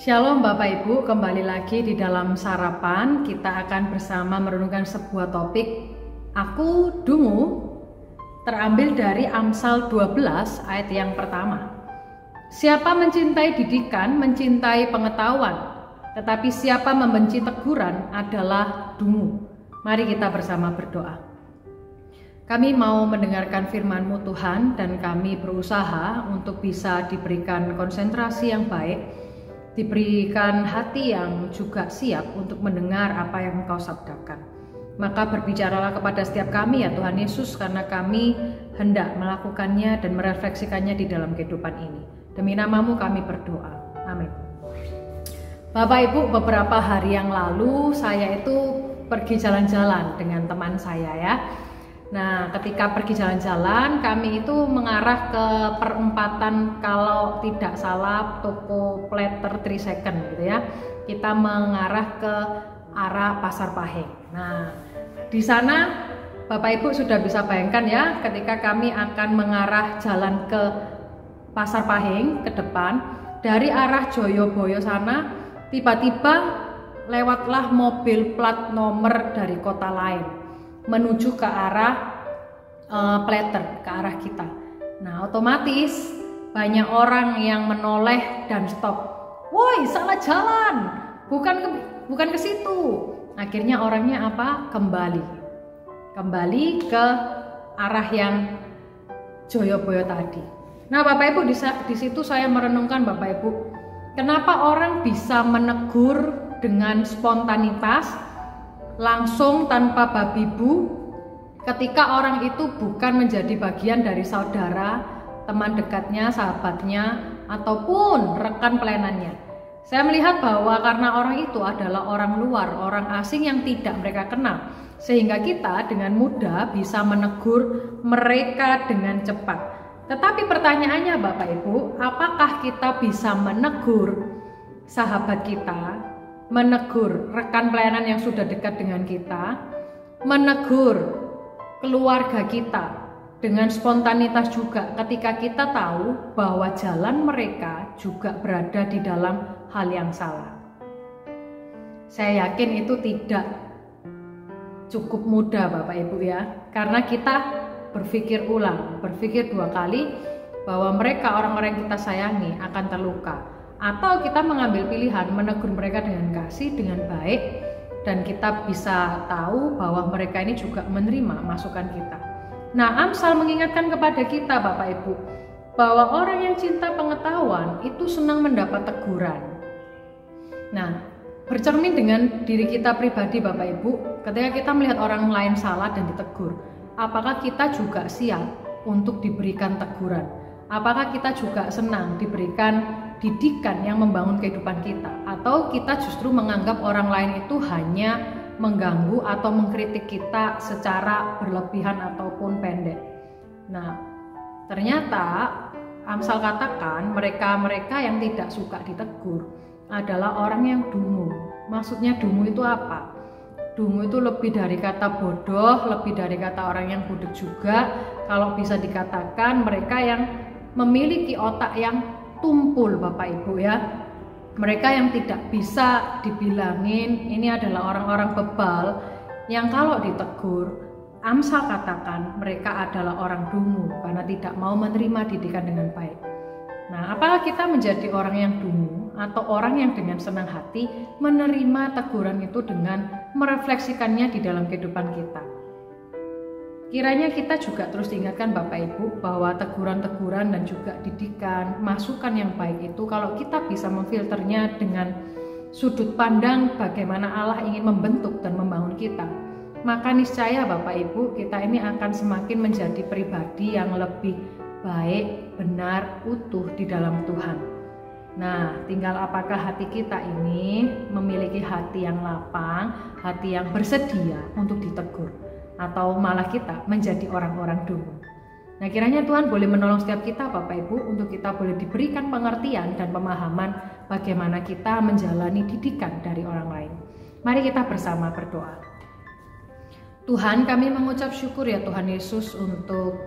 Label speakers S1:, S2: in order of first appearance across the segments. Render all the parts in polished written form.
S1: Shalom Bapak Ibu, kembali lagi di dalam sarapan. Kita akan bersama merenungkan sebuah topik Aku Dungu, terambil dari Amsal 12 ayat yang pertama. Siapa mencintai didikan, mencintai pengetahuan, tetapi siapa membenci teguran adalah dungu. Mari kita bersama berdoa. Kami mau mendengarkan firman-Mu Tuhan, dan kami berusaha untuk bisa diberikan konsentrasi yang baik, diberikan hati yang juga siap untuk mendengar apa yang Engkau sabdakan. Maka berbicaralah kepada setiap kami ya Tuhan Yesus, karena kami hendak melakukannya dan merefleksikannya di dalam kehidupan ini. Demi nama-Mu kami berdoa. Amin. Bapak Ibu, beberapa hari yang lalu saya itu pergi jalan-jalan dengan teman saya ya. Nah, ketika pergi jalan-jalan, kami itu mengarah ke perempatan, kalau tidak salah toko Platter 3 Second gitu ya. Kita mengarah ke arah Pasar Pahing. Nah, di sana Bapak Ibu sudah bisa bayangkan ya, ketika kami akan mengarah jalan ke Pasar Pahing ke depan, dari arah Joyoboyo sana, tiba-tiba lewatlah mobil plat nomor dari kota lain menuju ke arah Platter, ke arah kita. Nah, otomatis banyak orang yang menoleh dan stop. Woi, salah jalan, bukan ke situ. Akhirnya orangnya apa? Kembali ke arah yang Joyoboyo tadi. Nah, Bapak Ibu, di situ saya merenungkan Bapak Ibu, kenapa orang bisa menegur dengan spontanitas, langsung tanpa babi bu, ketika orang itu bukan menjadi bagian dari saudara, teman dekatnya, sahabatnya, ataupun rekan pelayanannya. Saya melihat bahwa karena orang itu adalah orang luar, orang asing yang tidak mereka kenal, sehingga kita dengan mudah bisa menegur mereka dengan cepat. Tetapi pertanyaannya Bapak Ibu, apakah kita bisa menegur sahabat kita, menegur rekan pelayanan yang sudah dekat dengan kita, menegur keluarga kita dengan spontanitas juga ketika kita tahu bahwa jalan mereka juga berada di dalam hal yang salah? Saya yakin itu tidak cukup mudah Bapak Ibu ya, karena kita berpikir ulang, berpikir dua kali bahwa mereka, orang-orang yang kita sayangi, akan terluka. Atau kita mengambil pilihan menegur mereka dengan kasih, dengan baik, dan kita bisa tahu bahwa mereka ini juga menerima masukan kita. Nah, Amsal mengingatkan kepada kita Bapak Ibu, bahwa orang yang cinta pengetahuan itu senang mendapat teguran. Nah, bercermin dengan diri kita pribadi Bapak Ibu, ketika kita melihat orang lain salah dan ditegur, apakah kita juga siap untuk diberikan teguran? Apakah kita juga senang diberikan didikan yang membangun kehidupan kita, atau kita justru menganggap orang lain itu hanya mengganggu atau mengkritik kita secara berlebihan ataupun pendek? Nah, ternyata Amsal katakan mereka-mereka yang tidak suka ditegur adalah orang yang dungu. Maksudnya dungu itu apa? Dungu itu lebih dari kata bodoh, lebih dari kata orang yang budek juga. Kalau bisa dikatakan mereka yang memiliki otak yang tumpul Bapak Ibu ya. Mereka yang tidak bisa dibilangin ini adalah orang-orang bebal, yang kalau ditegur, Amsal katakan mereka adalah orang dungu karena tidak mau menerima didikan dengan baik. Nah, apakah kita menjadi orang yang dungu atau orang yang dengan senang hati menerima teguran itu dengan merefleksikannya di dalam kehidupan kita? Kiranya kita juga terus diingatkan Bapak Ibu bahwa teguran-teguran dan juga didikan, masukan yang baik itu kalau kita bisa memfilternya dengan sudut pandang bagaimana Allah ingin membentuk dan membangun kita, maka niscaya Bapak Ibu, kita ini akan semakin menjadi pribadi yang lebih baik, benar, utuh di dalam Tuhan. Nah, tinggal apakah hati kita ini memiliki hati yang lapang, hati yang bersedia untuk ditegur, atau malah kita menjadi orang-orang dungu. Nah, kiranya Tuhan boleh menolong setiap kita Bapak Ibu, untuk kita boleh diberikan pengertian dan pemahaman bagaimana kita menjalani didikan dari orang lain. Mari kita bersama berdoa. Tuhan, kami mengucap syukur ya Tuhan Yesus untuk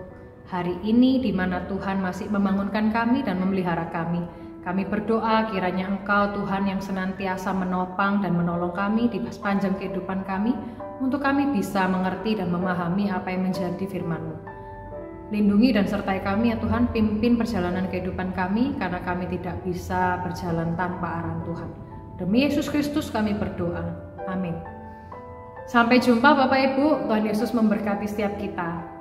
S1: hari ini di mana Tuhan masih membangunkan kami dan memelihara kami. Kami berdoa kiranya Engkau Tuhan yang senantiasa menopang dan menolong kami di sepanjang kehidupan kami, untuk kami bisa mengerti dan memahami apa yang menjadi firman-Mu. Lindungi dan sertai kami ya Tuhan, pimpin perjalanan kehidupan kami, karena kami tidak bisa berjalan tanpa arahan Tuhan. Demi Yesus Kristus kami berdoa. Amin. Sampai jumpa Bapak Ibu, Tuhan Yesus memberkati setiap kita.